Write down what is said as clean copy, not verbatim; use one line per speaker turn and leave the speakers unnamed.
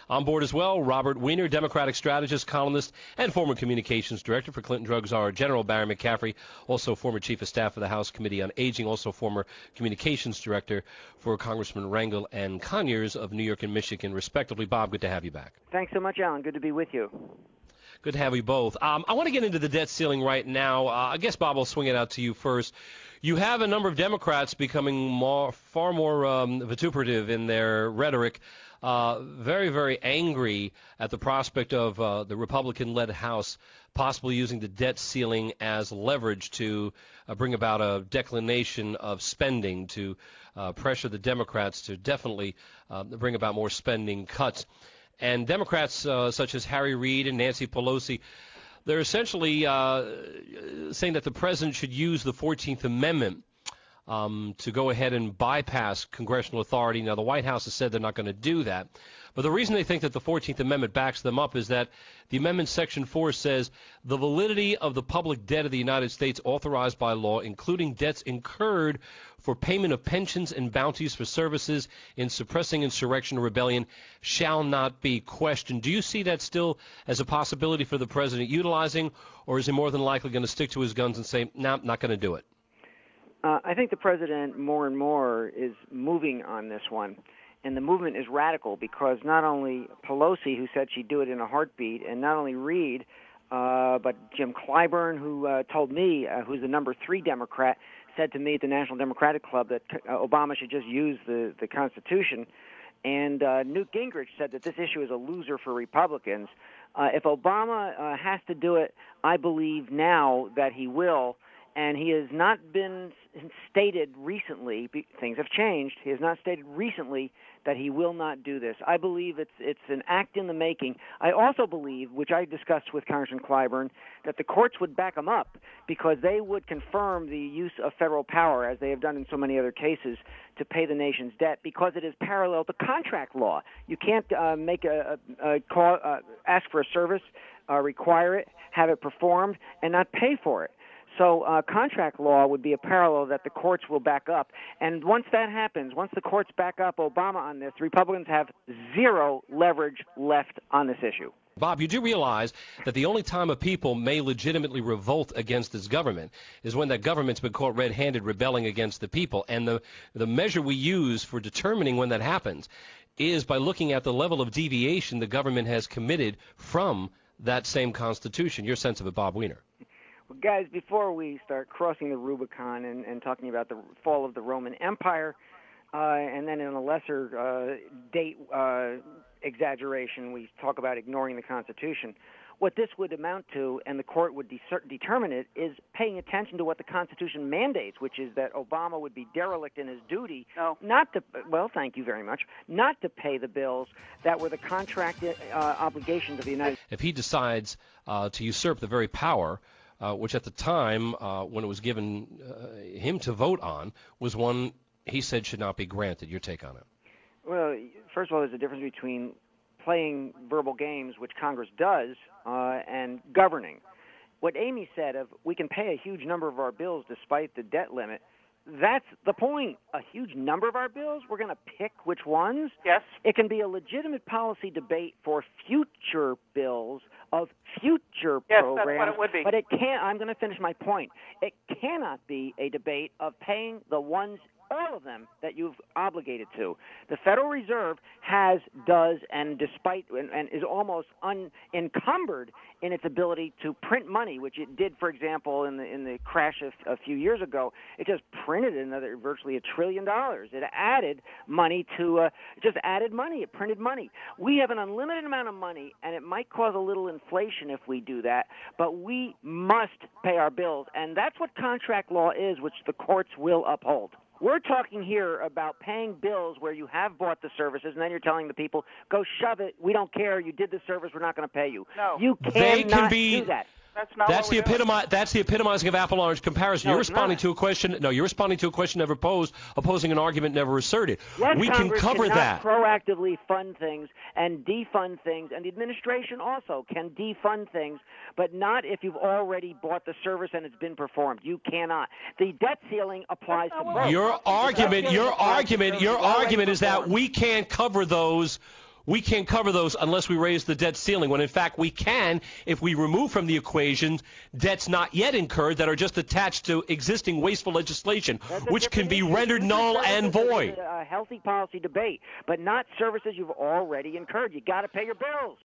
On board as well, Robert Weiner, Democratic strategist, columnist, and former communications director for Clinton Drug Czar General Barry McCaffrey, also former chief of staff of the House Committee on Aging, also former communications director for Congressman Rangel and Conyers of New York and Michigan, respectively. Bob, good to have you back.
Thanks so much, Alan. Good to be with you.
Good to have you both. I want to get into the debt ceiling right now. I guess, Bob, I'll swing it out to you first. You have a number of Democrats becoming far more vituperative in their rhetoric, very, very angry at the prospect of the Republican-led House possibly using the debt ceiling as leverage to bring about a declination of spending, to pressure the Democrats to definitely bring about more spending cuts. And Democrats such as Harry Reid and Nancy Pelosi, they're essentially saying that the president should use the 14th Amendment to go ahead and bypass congressional authority. Now, the White House has said they're not going to do that. But the reason they think that the 14th Amendment backs them up is that the amendment Section 4 says the validity of the public debt of the United States authorized by law, including debts incurred for payment of pensions and bounties for services in suppressing insurrection or rebellion, shall not be questioned. Do you see that still as a possibility for the president utilizing, or is he more than likely going to stick to his guns and say, no, not going to do it?
I think the president more and more is moving on this one. And the movement is radical because not only Pelosi, who said she'd do it in a heartbeat, and not only Reid, but Jim Clyburn, who told me, who's the number 3 Democrat, said to me at the National Democratic Club that Obama should just use the Constitution. And Newt Gingrich said that this issue is a loser for Republicans. If Obama has to do it, I believe now that he will. And he has not been stated recently, things have changed, he has not stated recently that he will not do this. I believe it's an act in the making. I also believe, which I discussed with Congressman Clyburn, that the courts would back him up because they would confirm the use of federal power, as they have done in so many other cases, to pay the nation's debt because it is parallel to contract law. You can't make ask for a service, require it, have it performed, and not pay for it. So contract law would be a parallel that the courts will back up. And once that happens, once the courts back up Obama on this, the Republicans have zero leverage left on this issue.
Bob, you do realize that the only time a people may legitimately revolt against this government is when that government's been caught red-handed rebelling against the people. And the measure we use for determining when that happens is by looking at the level of deviation the government has committed from that same Constitution. Your sense of it, Bob Weiner.
Well, guys, before we start crossing the Rubicon and talking about the fall of the Roman Empire, and then in a lesser date exaggeration, we talk about ignoring the Constitution, what this would amount to, and the court would determine it, is paying attention to what the Constitution mandates, which is that Obama would be derelict in his duty, not to, well, thank you very much, not to pay the bills that were the contract obligations of the United States.
If he decides to usurp the very power which at the time, when it was given him to vote on, was one he said should not be granted. Your take on it?
Well, first of all, there's a difference between playing verbal games, which Congress does, and governing. What Amy said of we can pay a huge number of our bills despite the debt limit, that's the point. A huge number of our bills, we're going to pick which ones?
Yes.
It can be a legitimate policy debate for future bills of future programs.
That's what it would be.
But it can't, I'm going to finish my point. It cannot be a debate of paying the ones, all of them, that you've obligated to. The Federal Reserve does, and is almost unencumbered in its ability to print money, which it did, for example, in the crash a few years ago. It just printed another virtually $1 trillion. It added money It printed money. We have an unlimited amount of money, and it might cause a little inflation if we do that, but we must pay our bills, and that's what contract law is, which the courts will uphold. We're talking here about paying bills where you have bought the services, and then you're telling the people, go shove it, we don't care, you did the service, we're not going to pay you.
No.
You cannot do that.
That's the epitomizing of apple-orange comparison.
No,
you're responding to a question. No, you're responding to a question never posed, opposing an argument never asserted.
Yes,
we can cover that.
Proactively fund things and defund things, and the administration also can defund things, but not if you've already bought the service and it's been performed. You cannot. The debt ceiling applies to both.
Your argument is that we can't cover those we can't cover those unless we raise the debt ceiling, when in fact we can if we remove from the equation debts not yet incurred that are just attached to existing wasteful legislation, which can be rendered null and void.
A healthy policy debate, but not services you've already incurred. You got to pay your bills.